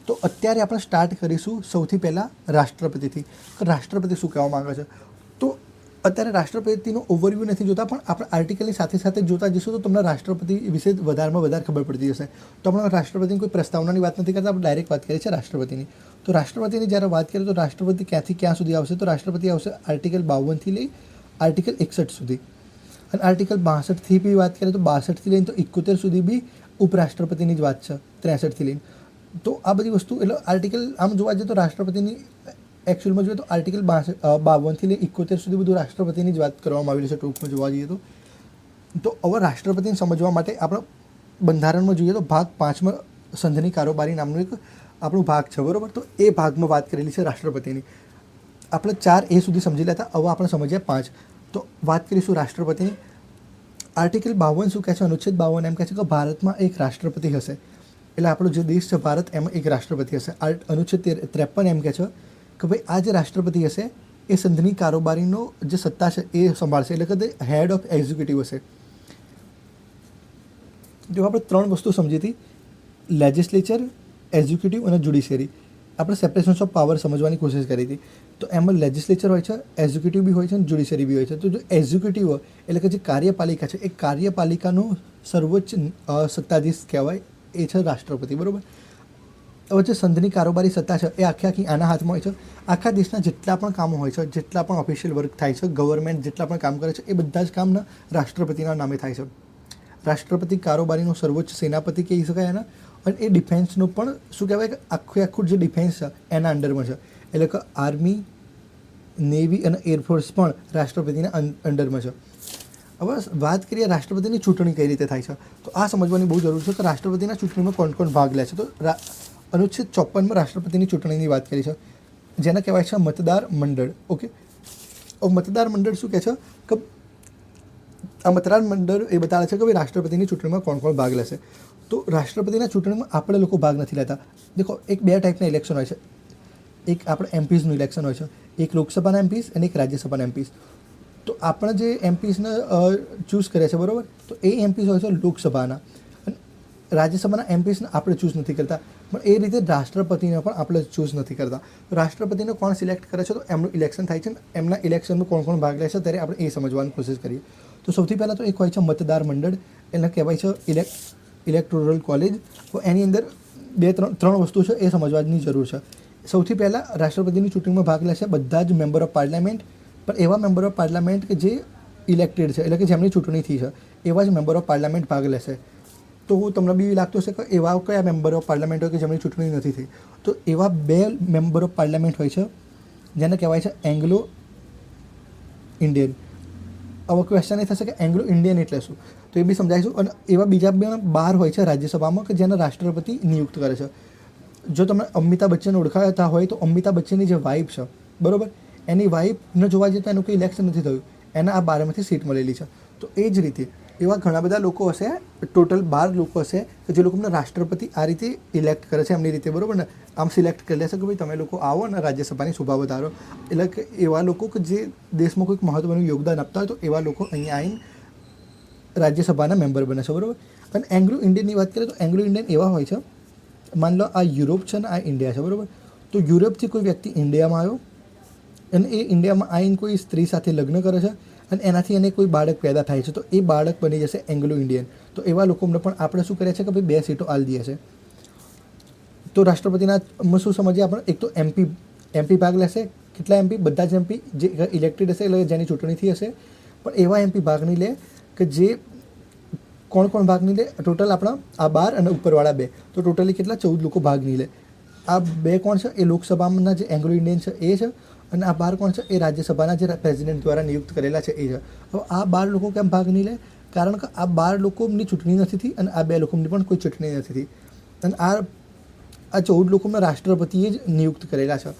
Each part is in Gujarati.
તો અત્યારે આપણે સ્ટાર્ટ કરીશું સૌથી પહેલાં રાષ્ટ્રપતિથી. રાષ્ટ્રપતિ શું કહેવા માંગે છે. તો અત્યારે રાષ્ટ્રપતિનો ઓવરવ્યૂ નથી જોતા, પણ આપણે આર્ટિકલની સાથે સાથે જોતા જઈશું તો તમને રાષ્ટ્રપતિ વિશે વધારેમાં વધારે ખબર પડતી જશે. તો આપણે રાષ્ટ્રપતિની કોઈ પ્રસ્તાવનાની વાત નથી કરતા, આપણે ડાયરેક્ટ વાત કરીએ છીએ રાષ્ટ્રપતિની. તો રાષ્ટ્રપતિની જ્યારે વાત કરીએ તો રાષ્ટ્રપતિ ક્યાંથી ક્યાં સુધી આવશે, તો રાષ્ટ્રપતિ આવશે આર્ટિકલ 52થી લઈ આર્ટિકલ 61 સુધી. અને આર્ટિકલ 62થી બી વાત કરીએ તો 62થી લઈને તો 71 સુધી બી ઉપરાષ્ટ્રપતિની જ વાત છે, 63થી લઈને. તો આ બધી વસ્તુ એટલે આર્ટિકલ આમ જોવા જઈએ તો રાષ્ટ્રપતિની એકચ્યુઅલમાં જોઈએ તો આર્ટિકલ 52થી લઈ 71 સુધી બધું રાષ્ટ્રપતિની જ વાત કરવામાં આવેલી છે ટૂંકમાં જોવા જઈએ તો. તો હવે રાષ્ટ્રપતિને સમજવા માટે આપણે બંધારણમાં જોઈએ તો ભાગ 5માં સંઘની કારોબારી નામનું એક આપણું ભાગ છે, બરાબર. તો એ ભાગમાં વાત કરેલી છે રાષ્ટ્રપતિની. આપણે 4A સુધી સમજી લેતા, હવે આપણે સમજીએ 5. તો વાત કરીશું રાષ્ટ્રપતિની. આર્ટિકલ 52 શું કહે છે, અનુચ્છેદ 52 એમ કહે છે કે ભારતમાં એક રાષ્ટ્રપતિ હશે. એટલે આપણો જે દેશ છે ભારત, એમાં એક રાષ્ટ્રપતિ હશે. અનુચ્છેદ 53 એમ કહે છે કે ભાઈ આ જે રાષ્ટ્રપતિ હશે એ સંઘની કારોબારીનો જે સત્તા છે એ સંભાળશે, એટલે કે તે હેડ ઓફ એક્ઝિક્યુટિવ હશે. જો આપણે 3 વસ્તુ સમજી હતી, લેજિસ્લેચર, એક્ઝિક્યુટિવ અને જ્યુડિશિયરી. આપણે સેપરેશન ઓફ પાવર સમજવાની કોશિશ કરી હતી. તો એમાં લેજિસ્લેચર હોય છે, એક્ઝિક્યુટિવ બી હોય છે અને જ્યુડિશિયરી બી હોય છે. તો જો એક્ઝિક્યુટિવ હોય એટલે કે જે કાર્યપાલિકા છે, એ કાર્યપાલિકાનું સર્વોચ્ચ સત્તાધીશ કહેવાય, એ છે રાષ્ટ્રપતિ, બરાબર. હવે જે સંઘની કારોબારી સત્તા છે એ આખી આના હાથમાં હોય છે. આખા દેશના જેટલા પણ કામો હોય છે, જેટલા પણ ઓફિશિયલ વર્ક થાય છે, ગવર્મેન્ટ જેટલા પણ કામ કરે છે, એ બધા જ કામના રાષ્ટ્રપતિના નામે થાય છે. રાષ્ટ્રપતિ કારોબારીનો સર્વોચ્ચ સેનાપતિ કહી શકાય એના. અને એ ડિફેન્સનું પણ શું કહેવાય કે આખું જે ડિફેન્સ છે એના અંડરમાં છે. એટલે કે આર્મી, નેવી અને એરફોર્સ પણ રાષ્ટ્રપતિના અંડરમાં છે. હવે વાત કરીએ રાષ્ટ્રપતિની ચૂંટણી કઈ રીતે થાય છે. તો આ સમજવાની બહુ જરૂર છે કે રાષ્ટ્રપતિના ચૂંટણીમાં કોણ કોણ ભાગ લે છે. તો અનુચ્છેદ 54માં રાષ્ટ્રપતિની ચૂંટણીની વાત કરી છે, જેને કહેવાય છે મતદાર મંડળ. ઓકે, મતદાર મંડળ શું કહે છે કે આ મતદાર મંડળ એ બતાવે છે કે ભાઈ રાષ્ટ્રપતિની ચૂંટણીમાં કોણ કોણ ભાગ લેશે. તો રાષ્ટ્રપતિના ચૂંટણીમાં આપણે લોકો ભાગ નથી લેતા. દેખો, એક 2 ટાઈપના ઇલેક્શન હોય છે. એક આપણે એમપીસનું ઇલેક્શન હોય છે, એક લોકસભાના એમપીસ અને એક રાજ્યસભાના એમપીસ. તો આપણે જે એમપીસને ચૂઝ કરે છે, બરાબર, તો એ એમપીસ હોય છે લોકસભાના. અને રાજ્યસભાના એમપીસને આપણે ચૂઝ નથી કરતા, પણ એ રીતે રાષ્ટ્રપતિને પણ આપણે ચૂઝ નથી કરતા. રાષ્ટ્રપતિને કોણ સિલેક્ટ કરે છે, તો એમનું ઇલેક્શન થાય છે. એમના ઇલેક્શનમાં કોણ કોણ ભાગ લે છે ત્યારે આપણે એ સમજવાની કોશિશ કરીએ. તો સૌથી પહેલાં તો એક હોય છે મતદાર મંડળ, એને કહેવાય છે ઇલેક્ટોરલ કોલેજ. તો એની અંદર 2-3 વસ્તુ છે એ સમજવાની જરૂર છે. સૌથી પહેલાં રાષ્ટ્રપતિની ચૂંટણીમાં ભાગ લેશે બધા જ મેમ્બર ઓફ પાર્લામેન્ટ, પણ એવા મેમ્બર ઓફ પાર્લામેન્ટ કે જે ઇલેક્ટેડ છે, એટલે કે જેમની ચૂંટણી થઈ છે એવા જ મેમ્બર ઓફ પાર્લામેન્ટ ભાગ લેશે. તો તમને બી લાગતું હશે કે એવા કયા મેમ્બર ઓફ પાર્લામેન્ટ હોય કે જેમની ચૂંટણી નથી થઈ. તો એવા 2 મેમ્બર ઓફ પાર્લામેન્ટ હોય છે જેને કહેવાય છે એંગ્લો ઇન્ડિયન. હવે ક્વેશ્ચન એ થશે કે એંગ્લો ઇન્ડિયન એટલે શું, તો એ બી સમજાવીશું. અને એવા બીજા 12 હોય છે રાજ્યસભામાં કે જેને રાષ્ટ્રપતિ નિયુક્ત કરે છે. જો તમે અમિતાભ બચ્ચન ઓળખાતા હોય તો અમિતાભ બચ્ચનની જે વાઇફ છે, બરાબર, એની વાઇફને જોવા જઈએ તો એનું કોઈ ઇલેક્શન નથી થયું, એને આ 12માંથી સીટ મળેલી છે. તો એ જ રીતે એવા ઘણા બધા લોકો હશે, ટોટલ 12 લોકો હશે કે જે લોકોને રાષ્ટ્રપતિ આ રીતે ઇલેક્ટ કરે છે એમની રીતે, બરાબર ને. આમ સિલેક્ટ કરી લેશે કે ભાઈ તમે લોકો આવો ને રાજ્યસભાની શોભા વધારો. એટલે કે એવા લોકો કે જે દેશમાં કોઈક મહત્ત્વનું યોગદાન આપતા હોય તો એવા લોકો અહીંયા આવીને રાજ્યસભાના મેમ્બર બને છે, બરાબર. અને એંગ્લો ઇન્ડિયનની વાત કરીએ તો એંગ્લો ઇન્ડિયન એવા હોય છે, માન લો આ યુરોપ છે ને આ ઇન્ડિયા છે, બરાબર. તો યુરોપથી કોઈ વ્યક્તિ ઇન્ડિયામાં આવ્યો અને એ ઇન્ડિયામાં આવીને કોઈ સ્ત્રી સાથે લગ્ન કરે છે અને એનાથી એને કોઈ બાળક પેદા થાય છે, તો એ બાળક બની જશે એંગ્લો ઇન્ડિયન. તો એવા લોકોને પણ આપણે શું કરીએ છીએ કે ભાઈ 2 સીટો આલી દઈએ છે. તો રાષ્ટ્રપતિનામાં શું સમજીએ આપણે, એક તો એમપી ભાગ લેશે. કેટલા એમપી? બધા જ એમપી જે ઇલેક્ટેડ હશે, એટલે જેની ચૂંટણીથી હશે. પણ એવા એમપી ભાગ નહીં લે કે જે કોણ ભાગ નહીં લે, ટોટલ આપણા આ 12 અને ઉપરવાળા 2, તો ટોટલી કેટલા 14 લોકો ભાગ નહીં લે. આ 2 કોણ છે, એ લોકસભાના જે એંગ્લો ઇન્ડિયન છે એ છે. અને આ 12 કોણ છે, એ રાજ્યસભાના જે પ્રેસિડેન્ટ દ્વારા નિયુક્ત કરેલા છે એ છે. હવે આ 12 લોકો કેમ ભાગ નહીં લે? કારણ કે આ 12 લોકોની ચૂંટણી નથી થઈ અને આ 2 લોકોની પણ કોઈ ચૂંટણી નથી થઈ. અને આ 14 લોકોમાં રાષ્ટ્રપતિએ જ નિયુક્ત કરેલા છે.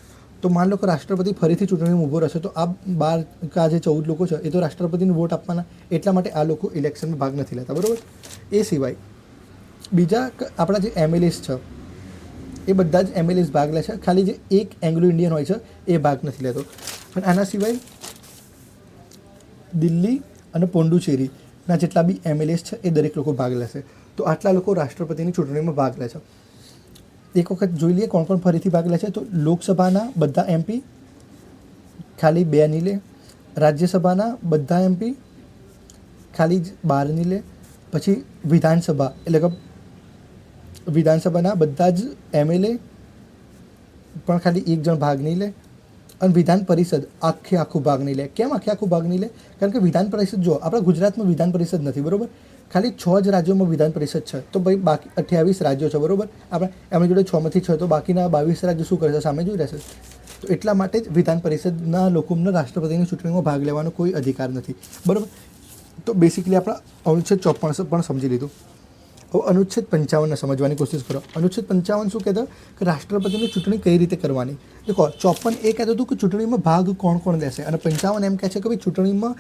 તો માન લો કે રાષ્ટ્રપતિ ફરીથી ચૂંટણીમાં ઊભો રહેશે, તો આ 12 જે 14 લોકો છે એ તો રાષ્ટ્રપતિને વોટ આપવાના, એટલા માટે આ લોકો ઇલેક્શનમાં ભાગ નથી લેતા, બરાબર. એ સિવાય બીજા આપણા જે એમએલએસ છે એ બધા જ એમએલએસ ભાગ લે છે. ખાલી જે એક એંગ્લો ઇન્ડિયન હોય છે એ ભાગ નથી લેતો. અને આના સિવાય દિલ્હી અને પોંડુચેરીના જેટલા બી એમએલએસ છે એ દરેક લોકો ભાગ લેશે. તો આટલા લોકો રાષ્ટ્રપતિની ચૂંટણીમાં ભાગ લે છે. એક વખત જોઈ લઈએ કોણ કોણ ફરીથી ભાગ લે છે. તો લોકસભાના બધા MP ખાલી 2 નહીં લે, રાજ્યસભાના બધા MP ખાલી 12 નહીં લે, પછી વિધાનસભા એટલે કે વિધાનસભાના બધા જ MLA પણ ખાલી 1 જણ ભાગ નહીં લે, અને વિધાન પરિષદ આખું ભાગ નહીં લે. કેમ આખું ભાગ નહીં લે? કારણ કે વિધાન પરિષદ જો આપણા ગુજરાતમાં વિધાન પરિષદ નથી, બરાબર. ખાલી 6 જ રાજ્યોમાં વિધાન પરિષદ છે. તો ભાઈ બાકી 28 રાજ્યો છે, બરાબર. આપણે એમની જોડે 6 માંથી 6, તો બાકીના 22 રાજ્યો શું કરશે? સામે જોઈ રહેશે. તો એટલા માટે જ વિધાન પરિષદના લોકોને રાષ્ટ્રપતિની ચૂંટણીમાં ભાગ લેવાનો કોઈ અધિકાર નથી, બરાબર. તો બેસિકલી આપણા અનુચ્છેદ 54 પણ સમજી લીધું. હવે અનુચ્છેદ 55 સમજવાની કોશિશ કરો. અનુચ્છેદ 55 શું કહેતો કે રાષ્ટ્રપતિની ચૂંટણી કઈ રીતે કરવાની. દેખો 54 એ કહેતું હતું કે ચૂંટણીમાં ભાગ કોણ કોણ લેશે, અને 55 એમ કહે છે કે ભાઈ ચૂંટણીમાં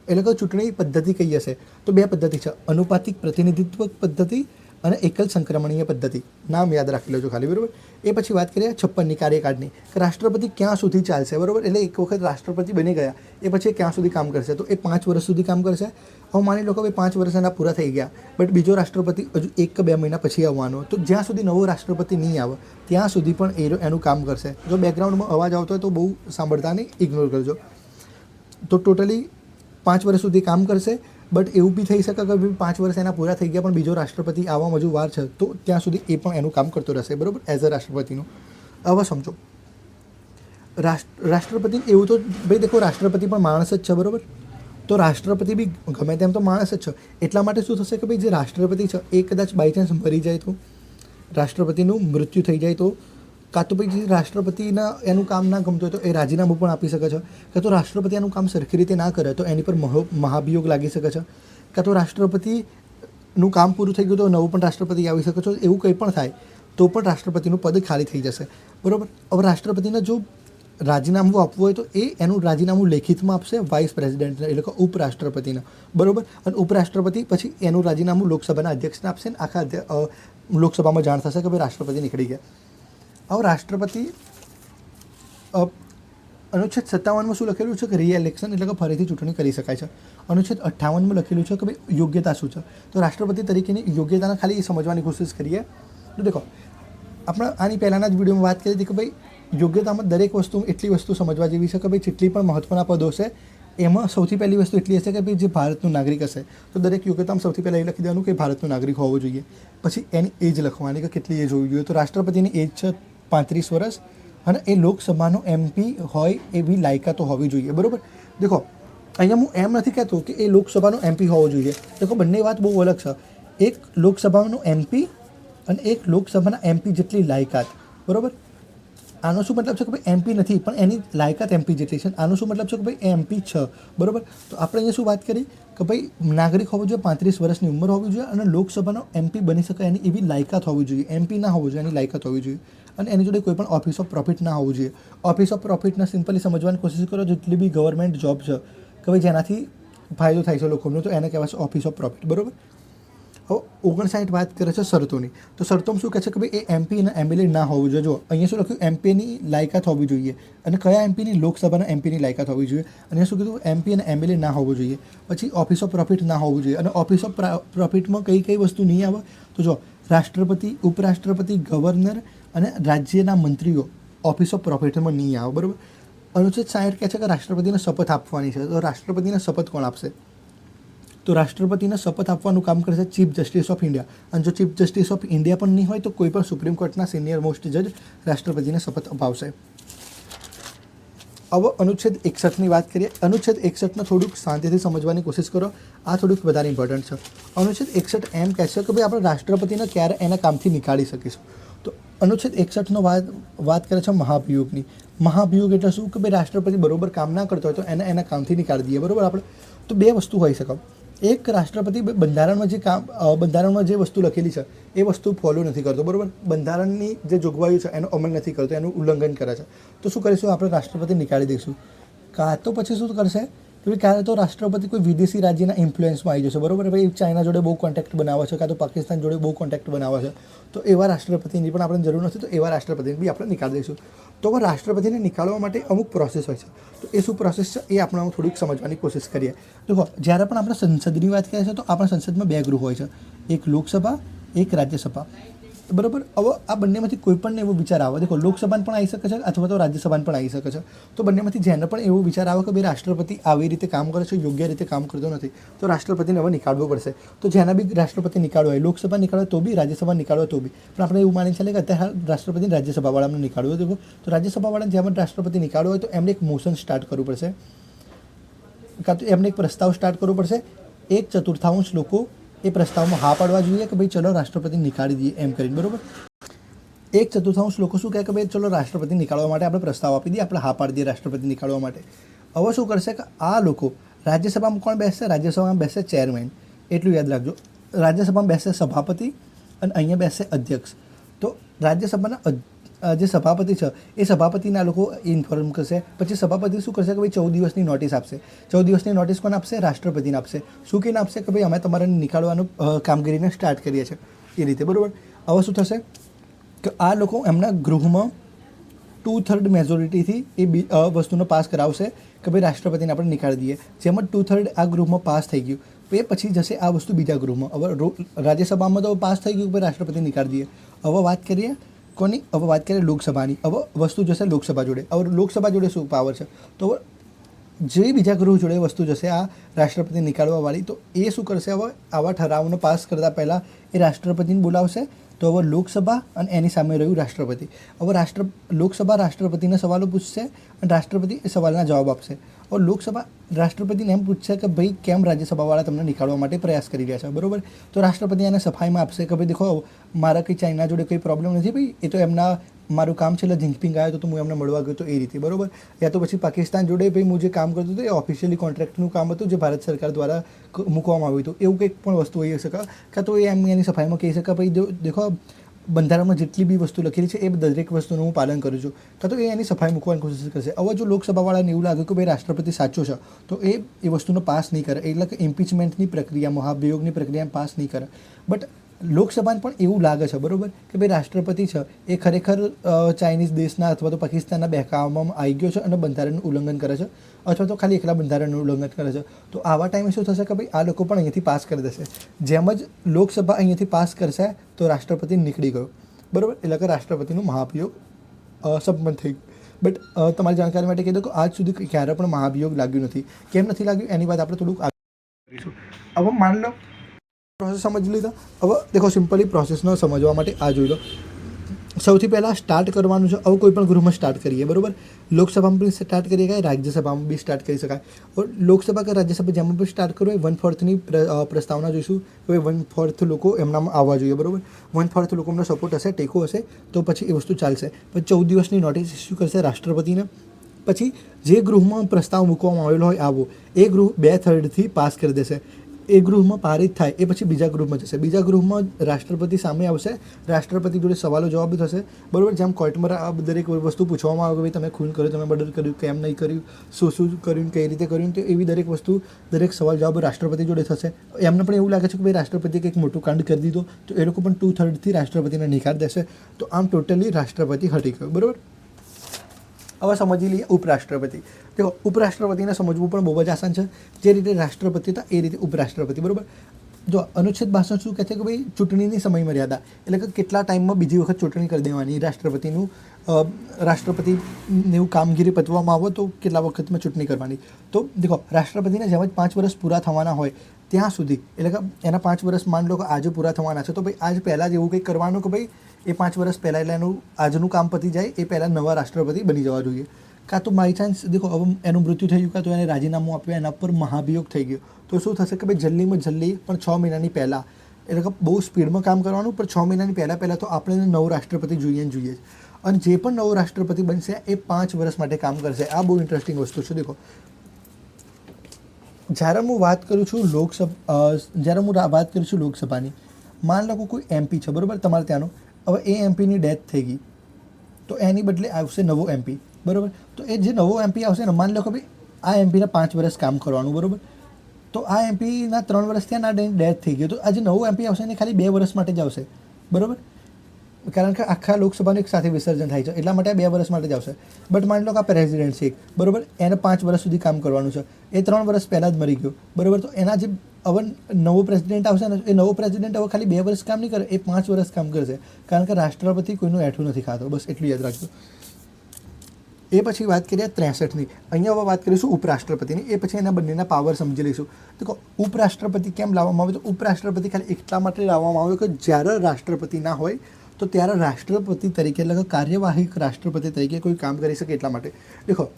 એટલે કે ચૂંટણી પદ્ધતિ કઈ હશે. તો 2 પદ્ધતિ છે, અનુપાતિક પ્રતિનિધિત્વ પદ્ધતિ અને એકલ સંક્રમણીય પદ્ધતિ. નામ યાદ રાખી લેજો ખાલી, બરાબર. એ પછી વાત કરીએ 56ની કાર્યકાળની, કે રાષ્ટ્રપતિ ક્યાં સુધી ચાલશે, બરાબર. એટલે એક વખત રાષ્ટ્રપતિ બની ગયા એ પછી ક્યાં સુધી કામ કરશે. તો એ 5 વર્ષ સુધી કામ કરશે. હવે માની લો કે ભાઈ 5 વર્ષ એના પૂરા થઈ ગયા, બટ બીજો રાષ્ટ્રપતિ હજુ 1 કે 2 મહિના પછી આવવાનો. તો જ્યાં સુધી નવો રાષ્ટ્રપતિ નહીં આવે ત્યાં સુધી પણ એનું કામ કરશે. જો બેકગ્રાઉન્ડમાં અવાજ આવતો હોય તો બહુ સાંભળતા નહીં, ઇગ્નોર કરજો. તો ટોટલી 5 વર્ષ સુધી કામ કરશે. બટ એવું બી થઈ શકે કે ભાઈ 5 વર્ષ એના પૂરા થઈ ગયા પણ બીજો રાષ્ટ્રપતિ આવવામાં હજુ વાર છે, તો ત્યાં સુધી એ પણ એનું કામ કરતો રહેશે, બરાબર, એઝ અ રાષ્ટ્રપતિનું. હવે સમજો રાષ્ટ્રપતિ એવું તો ભાઈ દેખો રાષ્ટ્રપતિ પણ માણસ જ છે, બરાબર. તો રાષ્ટ્રપતિ બી ગમે તેમ તો માણસ જ છે. એટલા માટે શું થશે કે ભાઈ જે રાષ્ટ્રપતિ છે એ કદાચ બાય ચાન્સ મરી જાય તો, રાષ્ટ્રપતિનું મૃત્યુ થઈ જાય તો, કાં તો ભાઈ જે રાષ્ટ્રપતિના એનું કામ ના ગમતું હોય તો એ રાજીનામું પણ આપી શકે છે. કાં તો રાષ્ટ્રપતિ એનું કામ સરખી રીતે ના કરે તો એની પર મહાભિયોગ લાગી શકે છે. કાં તો રાષ્ટ્રપતિનું કામ પૂરું થઈ ગયું તો નવું પણ રાષ્ટ્રપતિ આવી શકે છે. એવું કંઈ પણ થાય તો પણ રાષ્ટ્રપતિનું પદ ખાલી થઈ જશે, બરાબર. હવે રાષ્ટ્રપતિને જો રાજીનામું આપવું હોય તો એનું રાજીનામું લેખિતમાં આપશે વાઇસ પ્રેસિડેન્ટને એટલે કે ઉપરાષ્ટ્રપતિને, બરાબર. અને ઉપરાષ્ટ્રપતિ પછી એનું રાજીનામું લોકસભાના અધ્યક્ષને આપશે ને આખા લોકસભામાં જાણ થશે કે ભાઈ રાષ્ટ્રપતિ નીકળી ગયા. હવે રાષ્ટ્રપતિ અનુચ્છેદ 57માં શું લખેલું છે કે રીએલેક્શન એટલે કે ફરીથી ચૂંટણી કરી શકાય છે. અનુચ્છેદ 58માં લખેલું છે કે ભાઈ યોગ્યતા શું છે. તો રાષ્ટ્રપતિ તરીકેની યોગ્યતાને ખાલી સમજવાની કોશિશ કરીએ. તો દેખો આપણે આની પહેલાંના જ વિડીયોમાં વાત કરી હતી કે ભાઈ યોગ્યતામાં દરેક વસ્તુ એટલી વસ્તુ સમજવા જેવી છે કે ભાઈ જેટલી પણ મહત્ત્વના પદો છે એમાં સૌથી પહેલી વસ્તુ એટલી હશે કે ભાઈ જે ભારતનું નાગરિક હશે તો દરેક યોગ્યતામાં સૌથી પહેલાં એ લખી દેવાનું કે ભારતનું નાગરિક હોવો જોઈએ. પછી એની એજ લખવાની કે કેટલી એજ હોવી જોઈએ. તો રાષ્ટ્રપતિની એજ છે 35 વર્ષ અને એ લોકસભાનો MP હોય એવી લાયકાતો હોવી જોઈએ, બરાબર. દેખો અહીંયા હું એમ નથી કહેતો કે એ લોકસભાનો MP હોવો જોઈએ. દેખો બંને વાત બહુ અલગ છે. એક લોકસભાનો MP અને એક લોકસભાના MP જેટલી લાયકાત, બરાબર. આનો શું મતલબ છે કે ભાઈ MP નથી પણ એની લાયકાત MP જેટલી છે. આનો શું મતલબ છે કે ભાઈ MP છે, બરાબર. તો આપણે અહીંયા શું વાત કરી કે ભાઈ નાગરિક હોવો જોઈએ, 35 વર્ષની ઉંમર હોવી જોઈએ અને લોકસભાનો MP બની શકે એની એવી લાયકાત હોવી જોઈએ. MP ના હોવું જોઈએ, એની લાયકાત હોવી જોઈએ. અને એની જોડે કોઈ પણ ઓફિસ ઓફ પ્રોફિટ ના હોવું જોઈએ. ઓફિસ ઓફ પ્રોફિટને સિમ્પલી સમજવાની કોશિશ કરો. જેટલી બી ગવર્મેન્ટ જોબ છે કે ભાઈ જેનાથી ફાયદો થાય છે લોકોનો તો એને કહેવાય છે ઓફિસ ઓફ પ્રોફિટ, બરાબર. હવે 59 વાત કરે છે શરતોની. તો શરતોમાં શું કહે છે કે ભાઈ એ MP અને MLA ના હોવું જોઈએ. જો અહીંયા શું લખ્યું MPની લાયકાત હોવી જોઈએ અને કયા MPની લોકસભાના MPની લાયકાત હોવી જોઈએ. અને શું કીધું MP અને MLA ના હોવું જોઈએ. પછી ઓફિસ ઓફ પ્રોફિટ ના હોવું જોઈએ. અને ઓફિસ ઓફ પ્રોફિટમાં કઈ વસ્તુ નહીં આવે તો જો રાષ્ટ્રપતિ, ઉપરાષ્ટ્રપતિ, ગવર્નર અને રાજ્યના મંત્રીઓ ઓફિસ ઓફ પ્રોફિટમાં નહીં આવે, બરાબર. અનુચ્છેદ 60 કહે છે કે રાષ્ટ્રપતિને શપથ આપવાની છે. તો રાષ્ટ્રપતિને શપથ કોણ આપશે? તો રાષ્ટ્રપતિને શપથ આપવાનું કામ કરશે ચીફ જસ્ટિસ ઓફ ઇન્ડિયા. અને જો ચીફ જસ્ટિસ ઓફ ઇન્ડિયા પણ નહીં હોય તો કોઈ પણ સુપ્રીમ કોર્ટના સિનિયર મોસ્ટ જજ રાષ્ટ્રપતિને શપથ અપાવશે. હવે અનુચ્છેદ 61ની વાત કરીએ. અનુચ્છેદ 61ને થોડુંક શાંતિથી સમજવાની કોશિશ કરો. આ થોડુંક વધારે ઇમ્પોર્ટન્ટ છે. અનુચ્છેદ 61 એમ કહે છે કે ભાઈ આપણે રાષ્ટ્રપતિને ક્યારે એના કામથી નીકાળી શકીશું. તો અનુચ્છેદ 61નો વાત કરે છે મહાભિયોગની. મહાભિયોગ એટલે શું કે ભાઈ રાષ્ટ્રપતિ બરોબર કામ ના કરતો હોય તો એને એના કામથી નીકાળી દઈએ, બરાબર. આપણે તો 2 વસ્તુ હોઈ શકે. એક રાષ્ટ્રપતિ બંધારણમાં જે વસ્તુ લખેલી છે એ વસ્તુ ફોલો નથી કરતો, બરાબર. બંધારણની જે જોગવાઈઓ છે એનો અમલ નથી કરતો, એનું ઉલ્લંઘન કરે છે. તો શું કરીશું? આપણે રાષ્ટ્રપતિ નીકાળી દઈશું. કાં તો પછી શું કરશે કે ક્યારે તો રાષ્ટ્રપતિ કોઈ વિદેશી રાજ્યના ઇન્ફ્લુઅન્સમાં આવી જશે, બરાબર. ભાઈ ચાઇના જોડે બહુ કોન્ટેક્ટ બનાવે છે, કાં તો પાકિસ્તાન જોડે બહુ કોન્ટેક્ટ બનાવે છે. તો એવા રાષ્ટ્રપતિની પણ આપણે જરૂર નથી. તો એવા રાષ્ટ્રપતિને બી આપણે નીકાળી દઈશું. તો હવે રાષ્ટ્રપતિને નીકાળવા માટે અમુક પ્રોસેસ હોય છે. તો એ શું પ્રોસેસ છે એ આપણે થોડીક સમજવાની કોશિશ કરીએ. તો જ્યારે પણ આપણે સંસદની વાત કરીએ છીએ તો આપણા સંસદમાં 2 ગૃહ હોય છે, એક લોકસભા, એક રાજ્યસભા, બરાબર. હવે આ બંનેમાંથી કોઈ પણ એવો વિચાર આવે, દેખો લોકસભાને પણ આવી શકે છે અથવા તો રાજ્યસભાને પણ આવી શકે છે. તો બંનેમાંથી જેને પણ એવો વિચાર આવે કે ભાઈ રાષ્ટ્રપતિ આવી રીતે કામ કરે છે, યોગ્ય રીતે કામ કરતો નથી, તો રાષ્ટ્રપતિને હવે નીકાળવો પડશે. તો જેના બી રાષ્ટ્રપતિ નીકાળવો હોય, લોકસભા નીકાળવો તો બી, રાજ્યસભા નીકાળવો તો બી, પણ આપણે એવું માની ચાલે કે અત્યારે રાષ્ટ્રપતિ રાજ્યસભાવાળાને નીકાળવો હોય. તો રાજ્યસભાવાળાને જેમ રાષ્ટ્રપતિ નીકાળવો હોય તો એમને એક મોશન સ્ટાર્ટ કરવું પડશે, કાં તો એમને એક પ્રસ્તાવ સ્ટાર્ટ કરવો પડશે. 1/4 લોકો એ પ્રસ્તાવમાં હા પાડવા જોઈએ કે ભાઈ ચલો રાષ્ટ્રપતિ નીકાળી દઈએ એમ કરીને, બરાબર. 1/4 લોકો શું કહે કે ભાઈ ચલો રાષ્ટ્રપતિ નીકાળવા માટે આપણે પ્રસ્તાવ આપી દઈએ, આપણે હા પાડી દઈએ રાષ્ટ્રપતિ નીકાળવા માટે. હવે શું કરશે કે આ લોકો રાજ્યસભામાં કોણ બેસશે? રાજ્યસભામાં બેસશે ચેરમેન. એટલું યાદ રાખજો. રાજ્યસભામાં બેસશે સભાપતિ અને અહીંયા બેસશે અધ્યક્ષ. તો રાજ્યસભાના જે સભાપતિ છે એ સભાપતિના લોકો ઇન્ફોર્મ કરશે. પછી સભાપતિ શું કરશે કે ભાઈ 14 દિવસની નોટિસ આપશે. 14 દિવસની નોટિસ કોને આપશે? રાષ્ટ્રપતિને આપશે. શું કહીને આપશે કે ભાઈ અમે તમારે નીકાળવાનું કામગીરીને સ્ટાર્ટ કરીએ છીએ એ રીતે, બરાબર. હવે શું થશે કે આ લોકો એમના ગૃહમાં 2/3 મેજોરિટીથી એ વસ્તુનો પાસ કરાવશે કે ભાઈ રાષ્ટ્રપતિને આપણે નીકાળી દઈએ. જેમ જ 2/3 આ ગૃહમાં પાસ થઈ ગયું એ પછી જશે આ વસ્તુ બીજા ગૃહમાં. હવે રાજ્યસભામાં તો પાસ થઈ ગયું કે ભાઈ રાષ્ટ્રપતિ નીકાળી દઈએ. હવે વાત કરીએ કોની? હવે વાત કરીએ લોકસભાની. હવે વસ્તુ જશે લોકસભા જોડે. હવે લોકસભા જોડે શું પાવર છે? તો જે બીજા ગૃહ જોડે વસ્તુ જશે આ રાષ્ટ્રપતિ નીકાળવાવાળી, તો એ શું કરશે? હવે આવા ઠરાવનો પાસ કરતાં પહેલાં એ રાષ્ટ્રપતિને બોલાવશે. તો હવે લોકસભા અને એની સામે રહ્યું રાષ્ટ્રપતિ. હવે લોકસભા રાષ્ટ્રપતિને સવાલો પૂછશે અને રાષ્ટ્રપતિ એ સવાલના જવાબ આપશે. હવે લોકસભા રાષ્ટ્રપતિને એમ પૂછશે કે ભાઈ કેમ રાજ્યસભાવાળા તમને નીકાળવા માટે પ્રયાસ કરી રહ્યા છે, બરાબર. તો રાષ્ટ્રપતિ એને સફાઈમાં આપશે કે ભાઈ દેખો મારા કંઈ ચાઇના જોડે કંઈ પ્રોબ્લેમ નથી ભાઈ, એ તો એમના મારું કામ છે એટલે જિંગપિંગ આવ્યો તો હું એમને મળવા ગયો તો એ રીતે, બરાબર. યા તો પછી પાકિસ્તાન જોડે ભાઈ હું જે કામ કરતો હતો એ ઓફિશિયલી કોન્ટ્રાક્ટનું કામ હતું જે ભારત સરકાર દ્વારા મૂકવામાં આવ્યું હતું, એવું કંઈક પણ વસ્તુ હોઈ શકે. કાં તો એ એની સફાઈમાં કહી શકે ભાઈ દેખો બંધારણમાં જેટલી બી વસ્તુ લખેલી છે એ દરેક વસ્તુનું હું પાલન કરું છું, કાં તો એ એની સફાઈ મૂકવાની કોશિશ કરશે. હવે જો લોકસભાવાળાને એવું લાગે કે ભાઈ રાષ્ટ્રપતિ સાચો છે તો એ વસ્તુનો પાસ નહીં કરે, એટલે કે ઇમ્પીચમેન્ટની પ્રક્રિયા, મહાભિયોગની પ્રક્રિયામાં પાસ નહીં કરે. બટ લોકસભાને પણ એવું લાગે છે, બરાબર, કે ભાઈ રાષ્ટ્રપતિ છે એ ખરેખર ચાઇનીઝ દેશના અથવા તો પાકિસ્તાનના બહેકાવામાં આવી ગયો છે અને બંધારણનું ઉલ્લંઘન કરે છે અથવા તો ખાલી એકલા બંધારણનું ઉલ્લંઘન કરે છે. તો આવા ટાઈમે શું થશે કે ભાઈ આ લોકો પણ અહીંયાથી પાસ કરી દેશે. જેમ જ લોકસભા અહીંયાથી પાસ કરશે તો રાષ્ટ્રપતિ નીકળી ગયો, બરાબર. એટલે કે રાષ્ટ્રપતિનું મહાભિયોગ સંપન્ન થઈ ગયું. બટ તમારી જાણકારી માટે કહી દો કે આજ સુધી ક્યારે પણ મહાભિયોગ લાગ્યું નથી. કેમ નથી લાગ્યું એની વાત આપણે થોડુંક આગળ કરીશું. હવે માની લો પ્રોસેસ સમજી લીધા. હવે દેખો સિમ્પલી પ્રોસેસનો સમજવા માટે આ જોઈ લો. સૌથી પહેલાં સ્ટાર્ટ કરવાનું છે. હવે કોઈ પણ ગૃહમાં સ્ટાર્ટ કરીએ, બરાબર. લોકસભામાં બી સ્ટાર્ટ કરી શકાય, રાજ્યસભામાં બી સ્ટાર્ટ કરી શકાય. લોકસભા કે રાજ્યસભા જેમાં બી સ્ટાર્ટ કરવું હોય 1/4ની પ્રસ્તાવના જોઈશું કે 1/4 લોકો એમનામાં આવવા જોઈએ, બરાબર. 1/4 લોકોનો સપોર્ટ હશે, ટેકો હશે તો પછી એ વસ્તુ ચાલશે. પછી 14 દિવસની નોટિસ ઇસ્યુ કરશે રાષ્ટ્રપતિને. પછી જે ગૃહમાં પ્રસ્તાવ મૂકવામાં આવેલો હોય આવો એ ગૃહ 2/3થી પાસ કરી દેશે. એ ગૃહમાં પારિત થાય એ પછી બીજા ગૃહમાં જશે. બીજા ગૃહમાં રાષ્ટ્રપતિ સામે આવશે, રાષ્ટ્રપતિ જોડે સવાલો જવાબ થશે, બરાબર. જેમ કોર્ટમાં આ દરેક વસ્તુ પૂછવામાં આવે કે ભાઈ તમે ખૂન કર્યો, તમે મર્ડર કર્યું, કેમ નહીં કર્યું, શું કર્યું, કઈ રીતે કર્યું, તો એવી દરેક વસ્તુ, દરેક સવાલ જવાબ રાષ્ટ્રપતિ જોડે થશે. એમને પણ એવું લાગે છે કે ભાઈ રાષ્ટ્રપતિએ કંઈક મોટું કાંડ કરી દીધો તો એ લોકો પણ 2/3થી રાષ્ટ્રપતિને નીકાળી દેશે. તો આમ ટોટલી રાષ્ટ્રપતિ હટી ગયો, બરાબર. હવે સમજી લઈએ ઉપરાષ્ટ્રપતિ. દેખો ઉપરાષ્ટ્રપતિને સમજવું પણ બહુ જ આસાન છે. જે રીતે રાષ્ટ્રપતિ હતા એ રીતે ઉપરાષ્ટ્રપતિ, બરાબર. જો અનુચ્છેદ 62 શું કહે છે કે ભાઈ ચૂંટણીની સમય મર્યાદા, એટલે કે કેટલા ટાઈમમાં બીજી વખત ચૂંટણી કરી દેવાની રાષ્ટ્રપતિનું કામગીરી પતવામાં આવે તો કેટલા વખતમાં ચૂંટણી કરવાની. તો દેખો રાષ્ટ્રપતિને જેમ જ 5 વર્ષ પૂરા થવાના હોય ત્યાં સુધી, એટલે કે એના 5 વર્ષ માન લો કે આજે પૂરા થવાના છે તો ભાઈ આજ પહેલાં જ એવું કંઈક કરવાનું કે ભાઈ એ 5 વર્ષ પહેલાં એટલે એનું આજનું કામ પતી જાય એ પહેલાં નવા રાષ્ટ્રપતિ બની જવા જોઈએ. કાં તો બાય ચાન્સ દેખો હવે એનું મૃત્યુ થઈ ગયું, કાં તો એને રાજીનામું આપ્યું, એના પર મહાભિયોગ થઈ ગયો તો શું થશે કે ભાઈ જલ્દીમાં જલ્દી પણ 6 મહિનાની પહેલાં, એટલે કે બહુ સ્પીડમાં કામ કરવાનું પણ 6 મહિનાની પહેલાં તો આપણે નવો રાષ્ટ્રપતિ જોઈએ જ. અને જે પણ નવો રાષ્ટ્રપતિ બનશે એ 5 વર્ષ માટે કામ કરશે. આ બહુ ઇન્ટરેસ્ટિંગ વસ્તુ છે. દેખો જ્યારે હું વાત કરું છું લોકસભાની, માન લો કોઈ એમપી છે, બરાબર, તમારે ત્યાંનો. હવે એ એમપીની ડેથ થઈ ગઈ તો એની બદલે આવશે નવો એમપી, બરાબર. તો એ જે નવો એમપી આવશે ને, માની લો કે ભાઈ આ એમપીના 5 વર્ષ કામ કરવાનું, બરાબર. તો આ એમપીના 3 વર્ષ થયા ના ડેથ થઈ ગઈ તો આ જે નવો એમપી આવશે એને ખાલી 2 વર્ષ માટે જ આવશે, બરાબર. કારણ કે આખા લોકસભાનું એક સાથે વિસર્જન થાય છે એટલા માટે 2 વર્ષ માટે જ આવશે. બટ માની લો કે આ પ્રેસિડેન્ટ છે, બરાબર, એને 5 વર્ષ સુધી કામ કરવાનું છે, એ 3 વર્ષ પહેલાં જ મરી ગયો, બરાબર. તો એના જે હવે નવો પ્રેસિડેન્ટ આવશે ને એ નવો પ્રેસિડેન્ટ હવે ખાલી 2 વર્ષ કામ નહીં કરે, એ 5 વર્ષ કામ કરશે, કારણ કે રાષ્ટ્રપતિ કોઈનું એઠું નથી ખાતો. બસ એટલું યાદ રાખજો. એ પછી વાત કરીએ 63ની. અહીંયા હવે વાત કરીશું ઉપરાષ્ટ્રપતિની. એ પછી એના બંનેના પાવર સમજી લઈશું. તો ઉપરાષ્ટ્રપતિ કેમ લાવવામાં આવે? તો ઉપરાષ્ટ્રપતિ ખાલી એટલા માટે લાવવામાં આવે કે જ્યારે રાષ્ટ્રપતિ ના હોય તો ત્યારે રાષ્ટ્રપતિ તરીકે એટલે કે કાર્યવાહક રાષ્ટ્રપતિ તરીકે કોઈ કામ કરી શકે એટલા માટે. દેખો,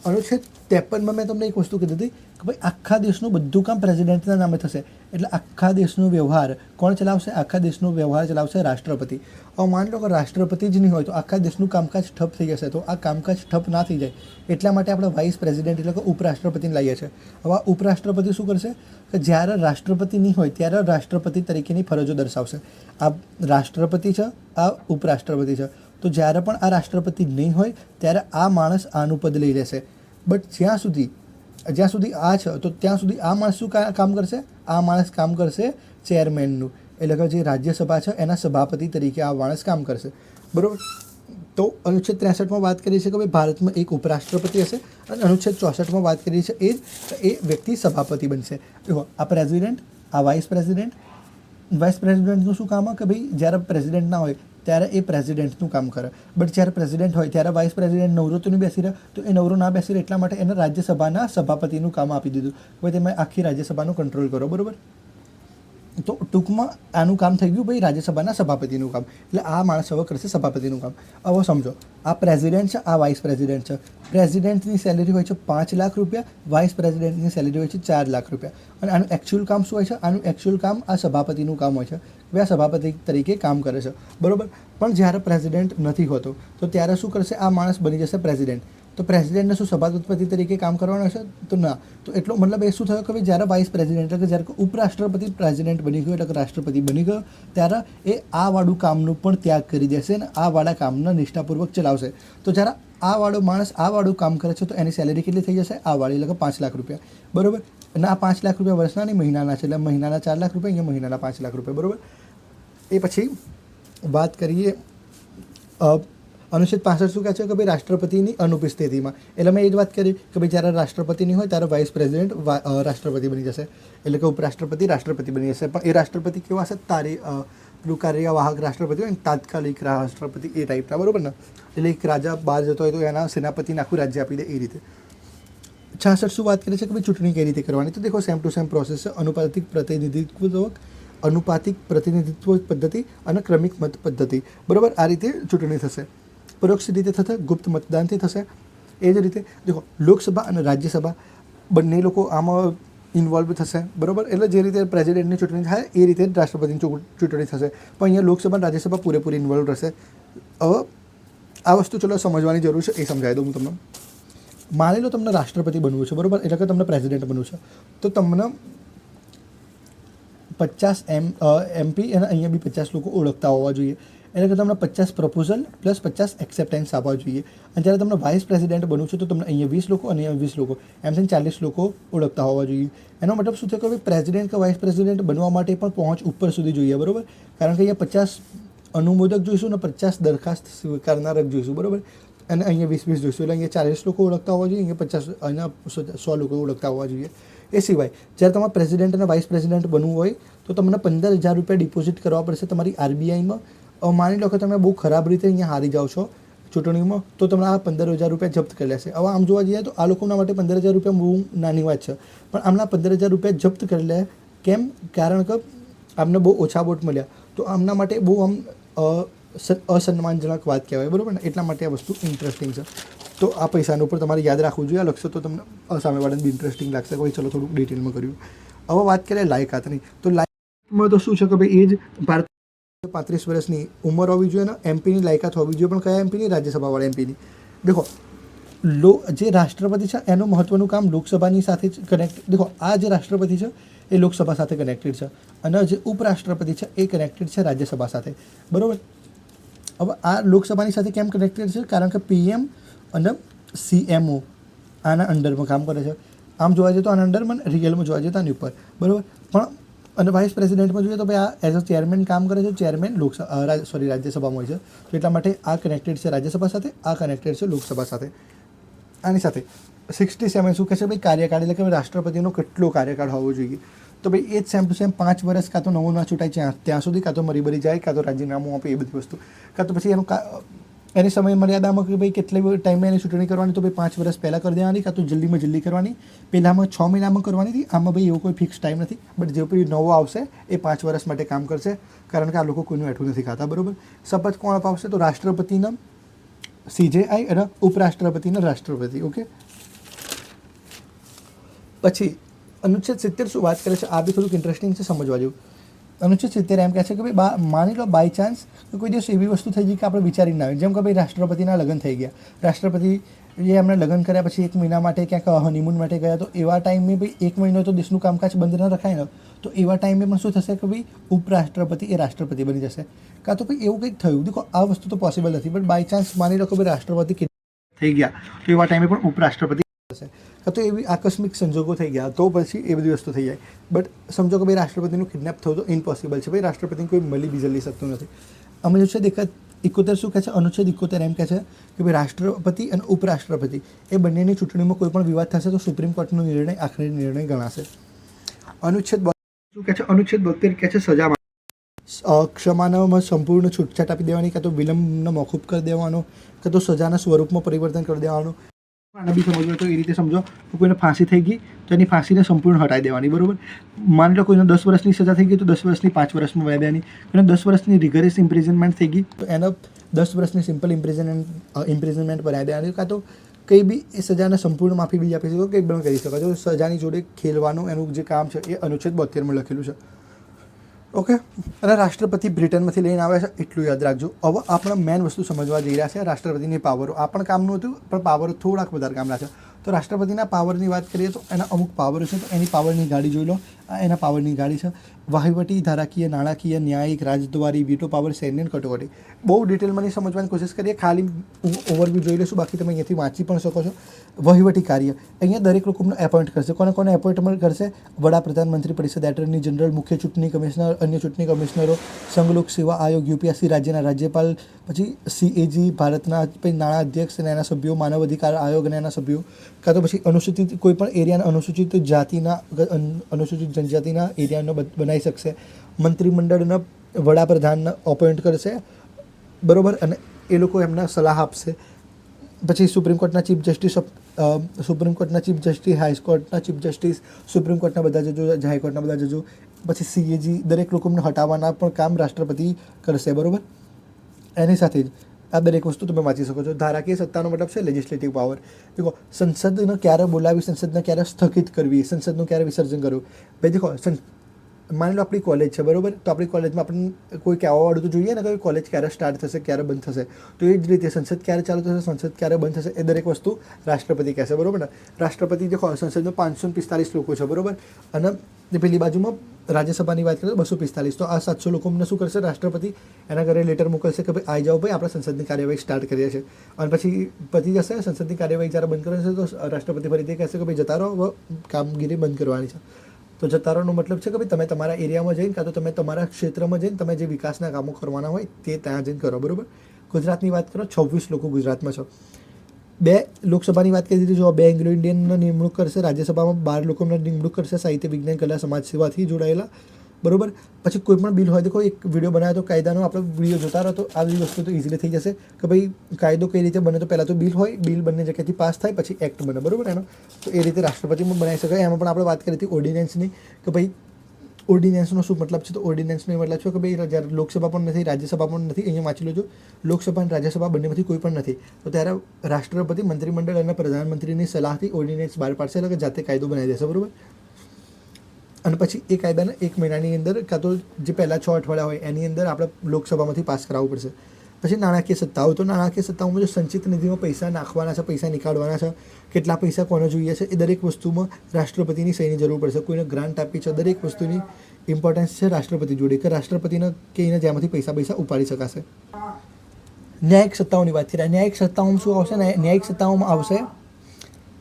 અનુચ્છેદ 53માં મેં તમને એક વસ્તુ કીધી હતી કે ભાઈ આખા દેશનું બધું કામ પ્રેસિડેન્ટના નામે થશે, એટલે આખા દેશનો વ્યવહાર કોણ ચલાવશે? આખા દેશનો વ્યવહાર ચલાવશે રાષ્ટ્રપતિ. હવે માની લો કે રાષ્ટ્રપતિ જ નહીં હોય તો આખા દેશનું કામકાજ ઠપ થઈ જશે. તો આ કામકાજ ઠપ ના થઈ જાય એટલા માટે આપણે વાઇસ પ્રેસિડેન્ટ એટલે કે ઉપરાષ્ટ્રપતિને લાવીએ છીએ. હવે ઉપરાષ્ટ્રપતિ શું કરશે કે જ્યારે રાષ્ટ્રપતિ નહીં હોય ત્યારે રાષ્ટ્રપતિ તરીકેની ફરજો દર્શાવશે. આ રાષ્ટ્રપતિ છે, આ ઉપરાષ્ટ્રપતિ છે. તો જ્યારે પણ આ રાષ્ટ્રપતિ નહીં હોય ત્યારે આ માણસ આનું પદ લઈ લેશે. બટ જ્યાં સુધી આ છે તો ત્યાં સુધી આ માણસ શું કામ કરશે? આ માણસ કામ કરશે ચેરમેનનું, એટલે કે જે રાજ્યસભા છે એના સભાપતિ તરીકે આ માણસ કામ કરશે. બરાબર. તો અનુચ્છેદ 63માં વાત કરી છે કે ભાઈ ભારતમાં એક ઉપરાષ્ટ્રપતિ હશે, અને અનુચ્છેદ 64માં વાત કરી છે એ વ્યક્તિ સભાપતિ બનશે. જુઓ, આ પ્રેસિડેન્ટ, આ વાઇસ પ્રેસિડેન્ટનું શું કામ કે ભાઈ જ્યારે પ્રેસિડેન્ટ ના હોય ત્યારે એ પ્રેસિડેન્ટનું કામ કરે. બટ જ્યારે પ્રેસિડેન્ટ હોય ત્યારે વાઇસ પ્રેસિડેન્ટ નવરો તો નહીં બેસી રહે, તો એ નવરો ના બેસી રહે એટલા માટે એને રાજ્યસભાના સભાપતિનું કામ આપી દીધું. હવે તમે આખી રાજ્યસભાનું કંટ્રોલ કરો. બરાબર. તો ટૂંકમાં આનું કામ થઈ ગયું ભાઈ રાજ્યસભાના સભાપતિનું કામ. એટલે આ માણસ હવે કરશે સભાપતિનું કામ. હવે સમજો, આ પ્રેસિડેન્ટ છે, આ વાઇસ પ્રેસિડેન્ટ છે. પ્રેસિડેન્ટની સેલેરી હોય છે 5 લાખ રૂપિયા, વાઇસ પ્રેસિડેન્ટની સેલેરી હોય છે 4 લાખ રૂપિયા. અને આનું એકચ્યુઅલ કામ શું હોય છે? આનું એકચ્યુઅલ કામ આ સભાપતિનું કામ હોય છે. હવે આ સભાપતિ તરીકે કામ કરે છે. બરાબર. પણ જ્યારે પ્રેસિડેન્ટ નથી હોતો તો ત્યારે શું કરશે? આ માણસ બની જશે પ્રેસિડેન્ટ. તો પ્રેસિડેન્ટને શું સભાપતિ તરીકે કામ કરવાનું હશે? તો ના. તો એટલો મતલબ એ શું થયો કે ભાઈ જ્યારે વાઇસ પ્રેસિડેન્ટ એટલે કે જ્યારે ઉપરાષ્ટ્રપતિ પ્રેસિડેન્ટ બની ગયો એટલે કે રાષ્ટ્રપતિ બની ગયો ત્યારે એ આ વાળું કામનું પણ ત્યાગ કરી દેશે અને આ વાળા કામને નિષ્ઠાપૂર્વક ચલાવશે. તો જ્યારે આ વાળો માણસ આ વાળું કામ કરે છે તો એની સેલેરી કેટલી થઈ જશે? આ વાળી એટલે કે 5 લાખ રૂપિયા. બરાબર. અને આ 5 લાખ રૂપિયા વર્ષના નહીં, મહિનાના છે. એટલે મહિનાના 4 લાખ રૂપિયા, અહીંયા મહિનાના 5 લાખ રૂપિયા. બરાબર. એ પછી વાત કરીએ અનુચ્છેદ 65 શું કહે છે કે ભાઈ રાષ્ટ્રપતિની અનુપસ્થિતિમાં. એટલે મેં એ જ વાત કરી કે ભાઈ જ્યારે રાષ્ટ્રપતિ નહીં હોય ત્યારે વાઇસ પ્રેસિડેન્ટ રાષ્ટ્રપતિ બની જશે, એટલે કે ઉપરાષ્ટ્રપતિ રાષ્ટ્રપતિ બની જશે. પણ એ રાષ્ટ્રપતિ કેવા હશે? પેલું કાર્યવાહક રાષ્ટ્રપતિ હોય ને, તાત્કાલિક રાષ્ટ્રપતિ એ ટાઈપના. બરાબર ને? એટલે એક રાજા બહાર જતો હોય તો એના સેનાપતિને આખું રાજ્ય આપી દે એ રીતે. 66 શું વાત કરે છે કે ભાઈ ચૂંટણી કઈ રીતે કરવાની? તો દેખો, સેમ ટુ સેમ પ્રોસેસ છે. અનુપાતિક પ્રતિનિધિત્વ પદ્ધતિ અને ક્રમિક મત પદ્ધતિ. બરાબર. આ રીતે ચૂંટણી થશે. પરોક્ષ રીતે થશે, ગુપ્ત મતદાનથી થશે. એ જ રીતે દેખો, લોકસભા અને રાજ્યસભા બંને લોકો આમાં ઇન્વોલ્વ થશે. બરાબર. એટલે જે રીતે પ્રેસિડેન્ટની ચૂંટણી થાય એ રીતે જ રાષ્ટ્રપતિની ચૂંટણી થશે. પણ અહીંયા લોકસભા અને રાજ્યસભા પૂરેપૂરી ઇન્વોલ્વ રહેશે. હવે આ વસ્તુ ચલો સમજવાની જરૂર છે, એ સમજાવી દઉં હું તમને. માની લો તમને રાષ્ટ્રપતિ બનવું છે. બરાબર. એટલે કે તમને પ્રેસિડેન્ટ બનવું છે. તો તમને 50 MP અને અહીંયા બી 50 લોકો ઓળખતા હોવા જોઈએ. એટલે કે તમને 50 પ્રપોઝલ પ્લસ 50 એક્સેપ્ટન્સ આપવા જોઈએ. અને જ્યારે તમને વાઇસ પ્રેસિડેન્ટ બનવું છે તો તમને અહીંયા 20 લોકો અને અહીંયા 20 લોકો, એમ થઈને 40 લોકો ઓળખતા હોવા જોઈએ. એનો મતલબ શું થયો કે ભાઈ પ્રેસિડેન્ટ કે વાઇસ પ્રેસિડેન્ટ બનવા માટે પણ પહોંચ ઉપર સુધી જોઈએ. બરાબર. કારણ કે અહીંયા 50 અનુમોદક જોઈશું ને 50 દરખાસ્ત સ્વીકારનારક જોઈશું. બરાબર. અને અહીંયા 20 જોઈશું. એટલે અહીંયા 40 લોકો ઓળખતા હોવા જોઈએ, અહીંયા 50, અહીંયા 100 લોકો ઓળખતા હોવા જોઈએ. એ સિવાય જ્યારે તમારે પ્રેસિડેન્ટ અને વાઇસ પ્રેસિડેન્ટ બનવું હોય તો તમને 15,000 રૂપિયા ડિપોઝિટ કરવા પડશે તમારી RBIમાં. માની લો કે તમે બહુ ખરાબ રીતે અહીંયા હારી જાઓ છો ચૂંટણીમાં તો તમને આ 15,000 રૂપિયા જપ્ત કરી લેશે. હવે આમ જોવા જઈએ તો આ લોકોના માટે 15,000 રૂપિયા બહુ નાની વાત છે, પણ આમના 15,000 રૂપિયા જપ્ત કરી લે. કેમ? કારણ કે આમને બહુ ઓછા વોટ મળ્યા, તો આમના માટે બહુ આમ અસન્માનજનક વાત કહેવાય. બરાબર ને? એટલા માટે આ વસ્તુ ઇન્ટરેસ્ટિંગ છે. તો આ પૈસાનું ઉપર તમારે યાદ રાખવું જોઈએ. આ લખશો તો તમને સામેવાળાને બી ઇન્ટરેસ્ટિંગ લાગશે. કોઈ ચલો થોડુંક ડિટેલમાં કર્યું. હવે વાત કરીએ લાયકાતની. તો લાયકાતમાં તો શું છે કે ભાઈ એ જ ભારત 35 વર્ષની ઉંમર હોવી જોઈએ અને MPની લાયકાત હોવી જોઈએ. પણ કયા MPની? રાજ્યસભાવાળા MPની. દેખો, જે રાષ્ટ્રપતિ છે એનું મહત્ત્વનું કામ લોકસભાની સાથે જ કનેક્ટ. દેખો, આ જે રાષ્ટ્રપતિ છે એ લોકસભા સાથે કનેક્ટેડ છે અને જે ઉપરાષ્ટ્રપતિ છે એ કનેક્ટેડ છે રાજ્યસભા સાથે. બરાબર. હવે આ લોકસભાની સાથે કેમ કનેક્ટેડ છે? કારણ કે PM અને CMO આના અંડરમાં કામ કરે છે. આમ જોવા જઈએ તો આના અંડરમાં, રિયલમાં જોવા જઈએ તો આની ઉપર. બરાબર. પણ અને વાઇસ પ્રેસિડેન્ટમાં જોઈએ તો ભાઈ આ એઝ અ ચેરમેન કામ કરે છે. ચેરમેન રાજ્યસભામાં હોય છે. તો એટલા માટે આ કનેક્ટેડ છે રાજ્યસભા સાથે, આ કનેક્ટેડ છે લોકસભા સાથે. આની સાથે 67 શું કહે છે ભાઈ? કાર્યકાળ. એટલે કે રાષ્ટ્રપતિનો કેટલો કાર્યકાળ હોવો જોઈએ? તો ભાઈ એ જ સેમ ટુ સેમ 5 વર્ષ કાં તો નવો ના ચૂંટાય ત્યાં સુધી કાં તો મરી બરી જાય, કાં તો રાજીનામું આપે, એ બધી વસ્તુ, કાં તો પછી એની સમય મર્યાદામાં કે ભાઈ કેટલા ટાઈમે એની ચૂંટણી કરવાની, તો ભાઈ 5 વર્ષ પહેલાં કરી દેવાની, કાં તો જલ્દીમાં જલ્દી કરવાની, પહેલાંમાં 6 મહિનામાં કરવાની હતી. આમાં ભાઈ એવો કોઈ ફિક્સ ટાઈમ નથી, બટ જે કોઈ નવો આવશે એ 5 વર્ષ માટે કામ કરશે, કારણ કે આ લોકો કોઈનું હેઠું નથી ખાતા, બરાબર. શપથ કોણ અપાવશે? તો રાષ્ટ્રપતિના CJI અને ઉપરાષ્ટ્રપતિના રાષ્ટ્રપતિ. ઓકે, પછી અનુચ્છેદ 70 શું વાત કરે છે? આ બી થોડુંક ઇન્ટરેસ્ટિંગ છે, સમજવા જેવું. અનુચ્છેદ 70 એમ કહે છે કે ભાઈ માની લો બાય ચાન્સ કોઈ દિવસ એવી વસ્તુ થઈ ગઈ કે આપણે વિચારી ના આવે, જેમ કે ભાઈ રાષ્ટ્રપતિના લગ્ન થઈ ગયા, રાષ્ટ્રપતિ જે એમણે લગ્ન કર્યા પછી 1 મહિના માટે ક્યાંક હનીમૂન માટે ગયા, તો એવા ટાઈમે ભાઈ 1 મહિનો તો દેશનું કામકાજ બંધ ન રખાય ને, તો એવા ટાઈમે પણ શું થશે કે ભાઈ ઉપરાષ્ટ્રપતિ એ રાષ્ટ્રપતિ બની જશે, કાં તો ભાઈ એવું કંઈક થયું. દેખો આ વસ્તુ તો પોસિબલ નથી, બટ બાય ચાન્સ માની લો કે ભાઈ રાષ્ટ્રપતિ થઈ ગયા, તો એવા ટાઈમે પણ ઉપરાષ્ટ્રપતિ થશે, કાં તો એવી આકસ્મિક સંજોગો થઈ ગયા તો પછી એ બધી વસ્તુ થઈ જાય. બટ સમજો કે ભાઈ રાષ્ટ્રપતિનું કિડનેપ થયું તો ઇમ્પોસિબલ છે, ભાઈ રાષ્ટ્રપતિને કોઈ મળી બી જલ્દી શકતું નથી. અમે જો છે 71 શું કહે છે? અનુચ્છેદ 71 એમ કહે છે કે ભાઈ રાષ્ટ્રપતિ અને ઉપરાષ્ટ્રપતિ એ બંનેની ચૂંટણીમાં કોઈ પણ વિવાદ થશે તો સુપ્રીમ કોર્ટનો નિર્ણય આખરી નિર્ણય ગણાશે. અનુચ્છેદ 72 શું કહે છે? અનુચ્છેદ 72 કહે છે સજામાં ક્ષમાનામાં સંપૂર્ણ છૂટછાટ આપી દેવાની, કાં તો વિલંબનો મોકૂફ કરી દેવાનો, કાં તો સજાના સ્વરૂપમાં પરિવર્તન કરી દેવાનું. આને બી સમજવું તો એ રીતે સમજો કે કોઈને ફાંસી થઈ ગઈ તો એની ફાંસીને સંપૂર્ણ હટાવી દેવાની, બરાબર. માની લો કોઈને 10 વર્ષની સજા થઈ ગઈ તો 10 વર્ષની 5 વર્ષમાં વહી દેવાની, કોઈને 10 વર્ષની રિગરસ ઇમ્પ્રિઝનમેન્ટ થઈ ગઈ તો એને 10 વર્ષની સિમ્પલ ઇમ્પ્રિઝનમેન્ટ બનાવી દેવાની, કાં તો કંઈ બી એ સજાને સંપૂર્ણ માફી બી આપી શકો, કંઈ પણ કરી શકો છો. સજાની જોડે ખેલવાનું એનું જે કામ છે એ અનુચ્છેદ 72માં લખેલું છે. ઓકે, અને રાષ્ટ્રપતિ બ્રિટનમાંથી લઈને આવે છે, એટલું યાદ રાખજો. હવે આપણે મેન વસ્તુ સમજવા જઈ રહ્યા છે રાષ્ટ્રપતિની પાવરો. આ પણ કામનું હતું, પણ પાવરો થોડાક વધારે કામના છે. તો રાષ્ટ્રપતિના પાવરની વાત કરીએ તો એના અમુક પાવરો છે, તો એની પાવરની ગાડી જોઈ લો. આ એના પાવરની ગાડી છે. વહીવટી, ધારાકીય, નાણાકીય, ન્યાયિક, રાજદ્વારી, વીટો પાવર, સૈન્ય કટોકટી. બહુ ડિટેલમાં સમજવાની કોશિશ કરીએ, ખાલી ઓવરવ્યૂ જોઈ લઈશું, બાકી તમે અહીંયાથી વાંચી પણ શકો છો. વહીવટી કાર્ય, અહીંયા દરેક લોકોને એપોઇન્ટ કરશે. કોને એપોઇન્ટમેન્ટ કરશે? વડાપ્રધાન, મંત્રી પરિષદ, એટર્ની જનરલ, મુખ્ય ચૂંટણી કમિશનર, અન્ય ચૂંટણી કમિશનરો, સંઘ લોક સેવા આયોગ, UPSC, રાજ્યના રાજ્યપાલ, પછી CAG, ભારતના નાણાં અધ્યક્ષ અને એના સભ્યો, માનવ અધિકાર આયોગ અને એના સભ્યો, કાં તો પછી અનુસૂચિત કોઈ પણ એરિયાના અનુસૂચિત જાતિના અનુસૂચિત જનજાતિના એરિયાનો બનાવી શકશે. મંત્રીમંડળના વડાપ્રધાનને અપોઇન્ટ કરશે, બરાબર, અને એ લોકો એમને સલાહ આપશે. પછી સુપ્રીમ કોર્ટના ચીફ જસ્ટિસ, હાઈકોર્ટના ચીફ જસ્ટિસ, સુપ્રીમ કોર્ટના બધા જજો, હાઈકોર્ટના બધા જજો, પછી CAG, દરેક લોકોને હટાવવાના પણ કામ રાષ્ટ્રપતિ કરશે, બરાબર. એની સાથે જ આ દરેક વસ્તુ તમે વાંચી શકો છો. ધારાકીય સત્તાનો મતલબ છે લેજિસ્લેટિવ પાવર. દેખો, સંસદને ક્યારે બોલાવી, સંસદને ક્યારે સ્થગિત કરવી, સંસદનું ક્યારે વિસર્જન કરવું. ભાઈ દેખો, માની લો આપણી કોલેજ છે, બરાબર, તો આપણી કોલેજમાં આપણને કોઈ કહેવાવાળું તો જોઈએ ને કે કોલેજ ક્યારે સ્ટાર્ટ થશે, ક્યારે બંધ થશે. તો એ જ રીતે સંસદ ક્યારે ચાલુ થશે, સંસદ ક્યારે બંધ થશે, એ દરેક વસ્તુ રાષ્ટ્રપતિ કહેશે, બરાબર ને. રાષ્ટ્રપતિ દેખો, સંસદમાં 545 લોકો છે, બરાબર, અને પેલી બાજુમાં રાજ્યસભાની વાત કરીએ તો 245. તો આ 700 લોકોને શું કરશે રાષ્ટ્રપતિ? એના ઘરે લેટર મોકલશે કે ભાઈ આવી જાઓ, ભાઈ આપણે સંસદની કાર્યવાહી સ્ટાર્ટ કરીએ છીએ. અને પછી પતી જશે સંસદની કાર્યવાહી, જ્યારે બંધ કરશે તો રાષ્ટ્રપતિ ફરીથી કહેશે કે ભાઈ જતા રહો, કામગીરી બંધ કરવાની છે. તો જતા રહેવાનો મતલબ છે કે ભાઈ તમે તમારા એરિયામાં જઈને, કાં તો તમે તમારા ક્ષેત્રમાં જઈને તમે જે વિકાસના કામો કરવાના હોય તે ત્યાં જઈને કરો, બરાબર. ગુજરાતની વાત કરો, 26 લોકો ગુજરાતમાં છે. 2 લોકસભાની વાત કરી દીધી, જો 2 એંગ્લો ઇન્ડિયનની નિમણૂક કરશે, રાજ્યસભામાં 12 લોકોને નિમણૂક કરશે, સાહિત્ય, વિજ્ઞાન, કલા, સમાજ સેવાથી જોડાયેલા, બરાબર. પછી કોઈ પણ બિલ હોય, દેખો એક વિડીયો બનાવ્યો તો કાયદાનો, આપણે વિડીયો જોતા રહો તો આવી વસ્તુ તો ઇઝીલી થઈ જશે કે ભાઈ કાયદો કઈ રીતે બને. તો પહેલાં તો બિલ હોય, બિલ બંને જગ્યાથી પાસ થાય, પછી એક્ટ બને, બરાબર એનો. તો એ રીતે રાષ્ટ્રપતિમાં બનાવી શકાય. એમાં પણ આપણે વાત કરી હતી ઓર્ડિનન્સની, કે ભાઈ ઓર્ડિનન્સનો શું મતલબ છે? તો ઓર્ડિનન્સનો એ મતલબ છે કે ભાઈ જ્યારે લોકસભા પણ નથી, રાજ્યસભા પણ નથી, અહીંયા વાંચી લેજો, લોકસભા અને રાજ્યસભા બંનેમાંથી કોઈ પણ નથી, તો ત્યારે રાષ્ટ્રપતિ મંત્રીમંડળ અને પ્રધાનમંત્રીની સલાહથી ઓર્ડિનન્સ બહાર પાડશે, એટલે કે જાતે કાયદો બનાવી દેશે, બરાબર. અને પછી એ કાયદાને 1 મહિનાની અંદર, કાં તો જે પહેલાં 6 અઠવાડિયા હોય એની અંદર આપણે લોકસભામાંથી પાસ કરાવવું પડશે. પછી નાણાકીય સત્તાઓ, તો નાણાકીય સત્તાઓમાં જો સંચિત નિધિમાં પૈસા નાખવાના છે, પૈસા નીકાળવાના છે, કેટલા પૈસા કોને જોઈએ છે, એ દરેક વસ્તુમાં રાષ્ટ્રપતિની સહીની જરૂર પડશે. કોઈને ગ્રાન્ટ આપી છે, દરેક વસ્તુની ઇમ્પોર્ટન્સ છે રાષ્ટ્રપતિ જોડે, કે રાષ્ટ્રપતિને કહીને જેમાંથી પૈસા ઉપાડી શકાશે. ન્યાયિક સત્તાઓની વાત કરીએ. ન્યાયિક સત્તાઓમાં શું આવશે ને? ન્યાયિક સત્તાઓમાં આવશે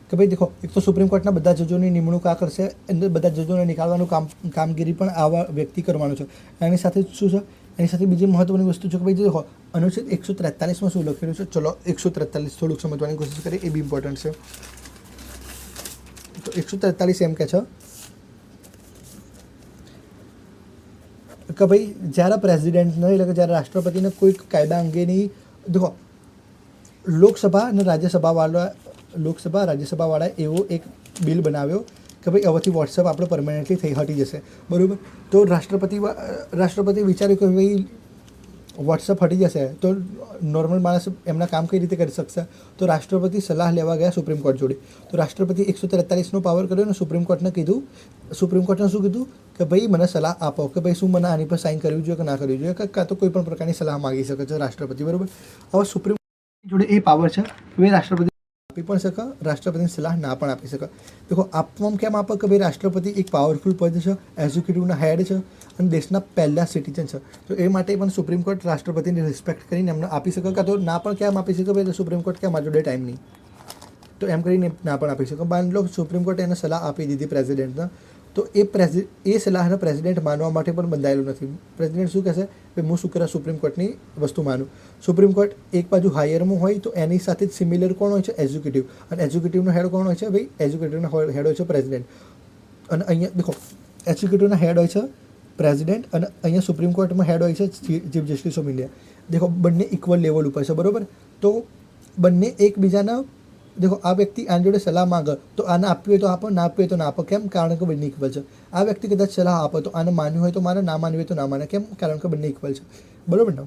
કે ભાઈ દેખો, એક તો સુપ્રીમ કોર્ટના બધા જજોની નિમણૂક આ કરશે, અંદર બધા જજોને નીકાળવાનું કામગીરી પણ આવા વ્યક્તિ કરવાનું છે. એની સાથે શું છે? એની સાથે બીજી મહત્વની વસ્તુ છે કે ભાઈ દેખો, અનુચ્છેદ 143માં શું લખેલું છે? ચલો 143 થોડુંક સમજવાની કોશિશ કરીએ, એ બી ઇમ્પોર્ટન્ટ છે. તો 143 એમ કહે છે કે ભાઈ જ્યારે પ્રેસિડેન્ટને એટલે કે જ્યારે રાષ્ટ્રપતિને કોઈ કાયદા અંગેની દેખો લોકસભા રાજ્યસભાવાળાએ એવો એક બિલ બનાવ્યો કે ભાઈ હવેથી વોટ્સઅપ આપણે પરમાનન્ટલી હટી જશે, બરાબર. તો રાષ્ટ્રપતિ વિચાર્યું કે ભાઈ વોટ્સઅપ હટી જશે તો નોર્મલ માણસ એમના કામ કઈ રીતે કરી શકશે. તો રાષ્ટ્રપતિ સલાહ લેવા ગયા સુપ્રીમ કોર્ટ જોડે. તો રાષ્ટ્રપતિ 143નો પાવર કર્યો અને સુપ્રીમ કોર્ટને શું કીધું કે ભાઈ મને સલાહ આપો કે ભાઈ શું મને આની પર સાઇન કરવી જોઈએ કે ના કરવી જોઈએ, કાં તો કોઈ પણ પ્રકારની સલાહ માગી શકે છે રાષ્ટ્રપતિ, બરાબર. હવે સુપ્રીમ જોડે એ પાવર છે કે ભાઈ રાષ્ટ્રપતિ આપી પણ શકે, રાષ્ટ્રપતિની સલાહ ના પણ આપી શકે. દેખો આપવામાં કેમ આપે કે ભાઈ રાષ્ટ્રપતિ એક પાવરફુલ પદ છે, એક્ઝિક્યુટિવના હેડ છે અને દેશના પહેલા સિટીઝન છે. તો એ માટે પણ સુપ્રીમ કોર્ટ રાષ્ટ્રપતિની રિસ્પેક્ટ કરીને એમને આપી શકે, કાં તો ના પણ કેમ આપી શકે ભાઈ સુપ્રીમ કોર્ટ કેમ મારી જોડે ટાઈમ નહીં, તો એમ કરીને ના પણ આપી શકે. માની લો સુપ્રીમ કોર્ટે એને સલાહ આપી દીધી પ્રેસિડેન્ટને, તો એ સલાહને પ્રેસિડેન્ટ માનવા માટે પણ બંધાયેલું નથી. પ્રેસિડેન્ટ શું કહેશે કે હું શું કરે સુપ્રીમ કોર્ટની વસ્તુ માનું. સુપ્રીમ કોર્ટ એક બાજુ હાયરમાં હોય તો એની સાથે જ સિમિલર કોણ હોય છે, એક્ઝિક્યુટિવ. અને એક્ઝિક્યુટિવનો હેડ કોણ હોય છે ભાઈ, એક્ઝિક્યુટિવનો હેડ હોય છે પ્રેસિડેન્ટ. અને અહીંયા દેખો એક્ઝિક્યુટિવના હેડ હોય છે પ્રેસિડેન્ટ અને અહીંયા સુપ્રીમ કોર્ટમાં હેડ હોય છે ચીફ જસ્ટિસ ઓફ ઇન્ડિયા. દેખો બંને ઇક્વલ લેવલ ઉપર છે, બરાબર. તો બંને એકબીજાના દેખો આ વ્યક્તિ આની જોડે સલાહ માંગે તો આને આપવી હોય તો આપો, ના આપવી હોય તો ના આપો. કેમ? કારણ કે બંને ઇક્વલ છે. આ વ્યક્તિ કદાચ સલાહ આપો તો આને માન્યું હોય તો માને, ના માનવી હોય તો ના માને. કેમ? કારણ કે બંને ઇક્વલ છે, બરાબર ને.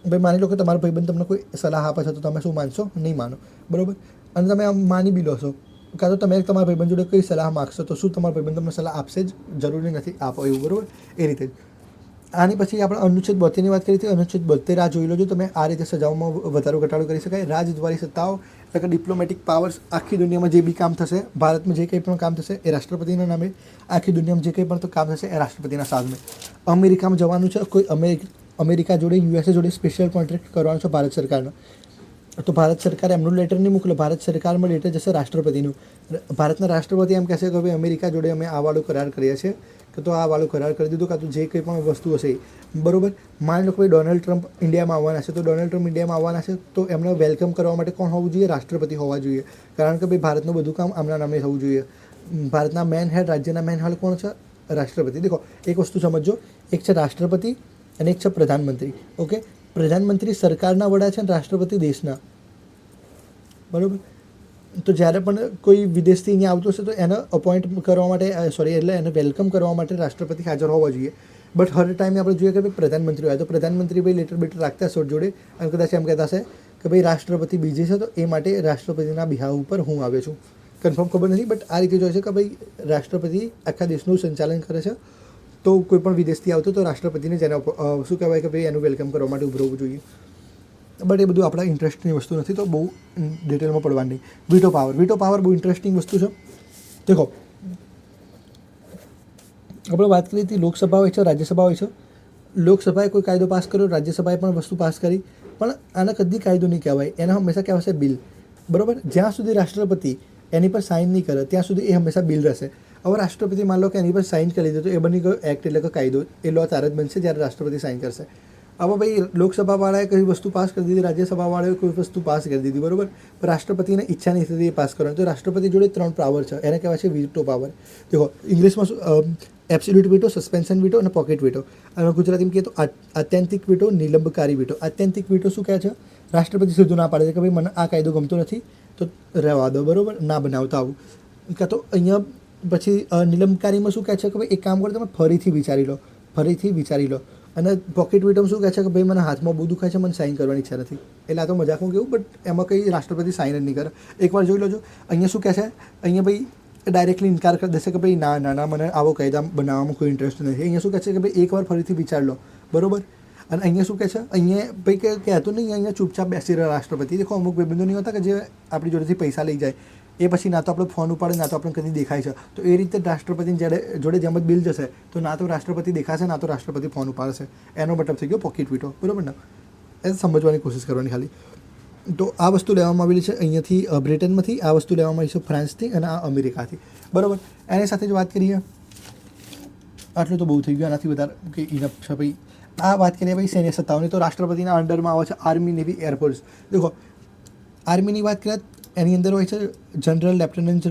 ભાઈ માની લો કે તમારો ભાઈબંધ તમને કોઈ સલાહ આપે છે તો તમે શું માનશો? નહીં માનો, બરાબર. અને તમે આમ માની બી લો છો, કાં તો તમે તમારા ભાઈબંધ જોડે કઈ સલાહ માગશો તો શું તમારા ભાઈબંધ તમને સલાહ આપશે જ? જરૂરી નથી આપો એવું, બરાબર. એ રીતે જ આની પછી આપણે અનુચ્છેદ 72ની વાત કરી હતી. અનુચ્છેદ 72 આ જોઈ લો. તમે આ રીતે સજાઓમાં વધારો ઘટાડો કરી શકાય. રાજદ્વારી સત્તાઓ એટલે કે ડિપ્લોમેટિક પાવર્સ, આખી દુનિયામાં જે બી કામ થશે, ભારતમાં જે કંઈ પણ કામ થશે એ રાષ્ટ્રપતિના નામે, આખી દુનિયામાં જે કંઈ પણ કામ થશે એ રાષ્ટ્રપતિના સામે. અમેરિકામાં જવાનું છે કોઈ, અમેરિકા જોડે યુએસએ જોડે સ્પેશિયલ કોન્ટ્રાક્ટ કરવાનો છે ભારત સરકારનો, તો ભારત સરકાર એમનું લેટર નહીં મોકલે, ભારત સરકારમાં લેટર જશે રાષ્ટ્રપતિનું. ભારતના રાષ્ટ્રપતિ એમ કહેશે કે ભાઈ અમેરિકા જોડે અમે આ વાળો કરાર કરીએ છીએ, કે તો આ વાળો કરાર કરી દીધું, કાં તો જે કંઈ પણ વસ્તુ હશે, બરાબર. માની લો કે ભાઈ ડોનાલ્ડ ટ્રમ્પ ઇન્ડિયામાં આવવાના છે, તો ડોનાલ્ડ ટ્રમ્પ ઇન્ડિયામાં આવવાના છે તો એમને વેલકમ કરવા માટે કોણ હોવું જોઈએ? રાષ્ટ્રપતિ હોવા જોઈએ. કારણ કે ભાઈ ભારતનું બધું કામ આમના નામે થવું જોઈએ. ભારતના મેન હેડ, રાજ્યના મેન હેડ કોણ છે? રાષ્ટ્રપતિ. દેખો એક વસ્તુ સમજો, એક છે રાષ્ટ્રપતિ અને એક છે પ્રધાનમંત્રી. ઓકે, પ્રધાનમંત્રી સરકારના વડા છે અને રાષ્ટ્રપતિ દેશના, બરાબર. તો જ્યારે પણ કોઈ વિદેશથી અહીંયા આવતો હશે તો એને અપોઇન્ટ કરવા માટે એટલે એને વેલકમ કરવા માટે રાષ્ટ્રપતિ હાજર હોવા જોઈએ. બટ હર ટાઈમે આપણે જોઈએ કે ભાઈ પ્રધાનમંત્રી હોય તો પ્રધાનમંત્રી ભાઈ લેટર બેટર રાખતા હશે જોડે અને કદાચ એમ કહેતા હશે કે ભાઈ રાષ્ટ્રપતિ બીજી છે તો એ માટે રાષ્ટ્રપતિના બિહાવ ઉપર હું આવ્યો છું. કન્ફર્મ ખબર નથી, બટ આ રીતે જોઈએ છે કે ભાઈ રાષ્ટ્રપતિ આખા દેશનું સંચાલન કરે છે. તો કોઈ પણ વિદેશથી આવતો તો રાષ્ટ્રપતિને જેને શું કહેવાય કે ભાઈ એનું વેલકમ કરવા માટે ઉભું રહેવું જોઈએ. બટ એ બધું આપણા ઇન્ટરેસ્ટની વસ્તુ નથી તો બહુ ડિટેલમાં પડવાની નહીં. વીટો પાવર બહુ ઇન્ટરેસ્ટિંગ વસ્તુ છે. દેખો આપણે વાત કરી હતી લોકસભા હોય છે, રાજ્યસભા હોય છે. લોકસભાએ કોઈ કાયદો પાસ કર્યો, રાજ્યસભાએ પણ વસ્તુ પાસ કરી, પણ આને કદી કાયદો નહીં કહેવાય, એને હંમેશા કહેવાશે બિલ, બરાબર. જ્યાં સુધી રાષ્ટ્રપતિ એની પર સાઇન નહીં કરે ત્યાં સુધી એ હંમેશા બિલ રહેશે. હવે રાષ્ટ્રપતિ માન લો કે એની પર સાઇન કરી દે તો એ બની ગયો એક્ટ એટલે કે કાયદો. એ લો ત્યારે જ બનશે જ્યારે રાષ્ટ્રપતિ સાઇન કરશે. હવે ભાઈ લોકસભાવાળાએ કોઈ વસ્તુ પાસ કરી દીધી, રાજ્યસભાવાળાએ કોઈ વસ્તુ પાસ કરી દીધી, બરાબર. પણ રાષ્ટ્રપતિને ઈચ્છા નહીં થતી એ પાસ કરવાની, તો રાષ્ટ્રપતિ જોડે 3 પાવર છે, એને કહેવાય છે વીટો પાવર. દેખો ઇંગ્લિશમાં એબ્સોલ્યુટ વીટો, સસ્પેન્શન વીટો અને પોકેટ વીટો. અને ગુજરાતીમાં કહીએ તો આત્યંતિક વીટો, નિલંબકારી વીટો. આત્યંતિક વીટો શું કહે છે? રાષ્ટ્રપતિ સીધું ના પાડે છે કે ભાઈ મને આ કાયદો ગમતો નથી તો રહેવા દો, બરાબર, ના બનાવતા આવું. કાં તો અહીંયા પછી નિલંબકારીમાં શું કહે છે કે ભાઈ એક કામ કરો, તમે ફરીથી વિચારી લો. અને પોકેટ વીટોમાં શું કહે છે કે ભાઈ મને હાથમાં બહુ દુખાય છે, મને સાઇન કરવાની ઈચ્છા નથી. એટલે આ તો મજાકમાં કેવું, બટ એમાં કંઈ રાષ્ટ્રપતિ સાઇન જ નહીં કરે. એકવાર જોઈ લોજો. અહીંયા શું કહે છે, અહીંયા ભાઈ ડાયરેક્ટલી ઇનકાર કરી દેશે કે ભાઈ ના મને આવો કાયદા બનાવવામાં કોઈ ઇન્ટરેસ્ટ નથી. અહીંયા શું કહે છે કે ભાઈ એકવાર ફરીથી વિચાર લો, બરાબર. અને અહીંયા શું કહે છે, અહીંયા ભાઈ કહેતું નહીં, અહીંયા ચૂપચાપ બેસી રહે રાષ્ટ્રપતિ. દેખો અમુક ભાઈબંધો નહીં હોતા કે જે આપણી જોડેથી પૈસા લઈ જાય, એ પછી ના તો આપણો ફોન ઉપાડે, ના તો આપણે કદી દેખાય છે. તો એ રીતે રાષ્ટ્રપતિની જોડે જેમ જ બિલ જશે તો ના તો રાષ્ટ્રપતિ દેખાશે, ના તો રાષ્ટ્રપતિ ફોન ઉપાડશે. એનો મતલબ થઈ ગયો પોકેટ વીટો, બરાબર ને. એ સમજવાની કોશિશ કરવાની ખાલી. તો આ વસ્તુ લેવામાં આવેલી છે અહીંયાથી બ્રિટનમાંથી, આ વસ્તુ લેવામાં આવી છે ફ્રાન્સથી અને આ અમેરિકાથી, બરાબર. એની સાથે જ વાત કરીએ, આટલું તો બહુ થઈ ગયું, આનાથી વધારે કે ઇનફ છે ભાઈ. આ વાત કરીએ ભાઈ સૈન્ય સત્તાઓની, તો રાષ્ટ્રપતિના અંડરમાં આવે છે આર્મી, નેવી, એરફોર્સ. દેખો આર્મીની વાત કરીએ એની અંદર હોય છે general, lieutenant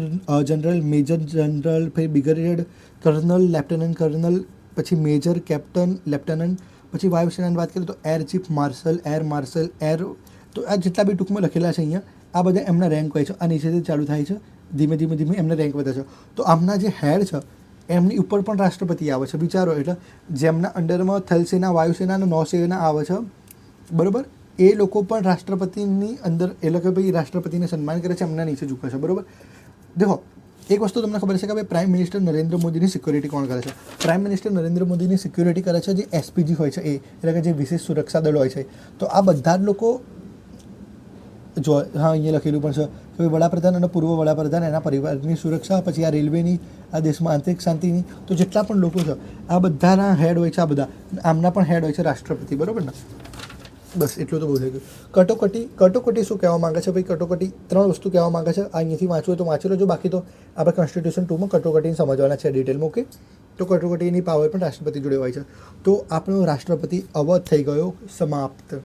general, major general, પછી બ્રિગેડિયર, કર્નલ, લેફ્ટનન્ટ કર્નલ, પછી મેજર, કેપ્ટન, લેફ્ટનન્ટ, પછી વાયુસેનાની વાત કરીએ તો air chief marshal, air marshal, air, તો આ જેટલા બી ટૂંકમાં લખેલા છે અહીંયા, આ બધા એમના રેન્ક હોય છે. આ નીચેથી ચાલુ થાય છે, ધીમે ધીમે ધીમે એમના રેન્ક વધે છે. તો આમના જે હેડ છે એમની ઉપર પણ રાષ્ટ્રપતિ આવે છે. વિચારો, એટલે જેમના અંડરમાં થલસેના, વાયુસેના અને નૌસેના આવે છે, બરાબર, એ લોકો પણ રાષ્ટ્રપતિની અંદર, એ લોકો ભાઈ રાષ્ટ્રપતિને સન્માન કરે છે, એમના નીચે ઝૂકે છે, બરાબર. દેખો, એક વસ્તુ તમને ખબર છે કે ભાઈ પ્રાઇમ મિનિસ્ટર નરેન્દ્ર મોદીની સિક્યોરિટી કોણ કરે છે? પ્રાઇમ મિનિસ્ટર નરેન્દ્ર મોદીની સિક્યોરિટી કરે છે જે એસપીજી હોય છે, એ એટલે કે જે વિશેષ સુરક્ષા દળ હોય છે. તો આ બધા જ લોકો જો, હા, અહીંયા લખેલું પણ છે કે ભાઈ વડાપ્રધાન અને પૂર્વ વડાપ્રધાન, એના પરિવારની સુરક્ષા, પછી આ રેલવેની, આ દેશમાં આંતરિક શાંતિની, તો જેટલા પણ લોકો છે આ બધાના હેડ હોય છે. આ બધા આમના પણ હેડ હોય છે રાષ્ટ્રપતિ, બરાબર ને? બસ એટલું તો બહુ થઈ ગયું. કટોકટી શું કહેવા માંગે છે ભાઈ? કટોકટી 3 વસ્તુ કહેવા માંગે છે. અહીંયાથી વાંચવું તો વાંચી લેજો, બાકી તો આપણે કોન્સ્ટિટ્યુશન 2માં કટોકટીને સમજવાના છે ડિટેલમાં, ઓકે? તો કટોકટીની પાવર પણ રાષ્ટ્રપતિ જોડે હોય છે. તો આપણો રાષ્ટ્રપતિ અવધ થઈ ગયો, સમાપ્ત.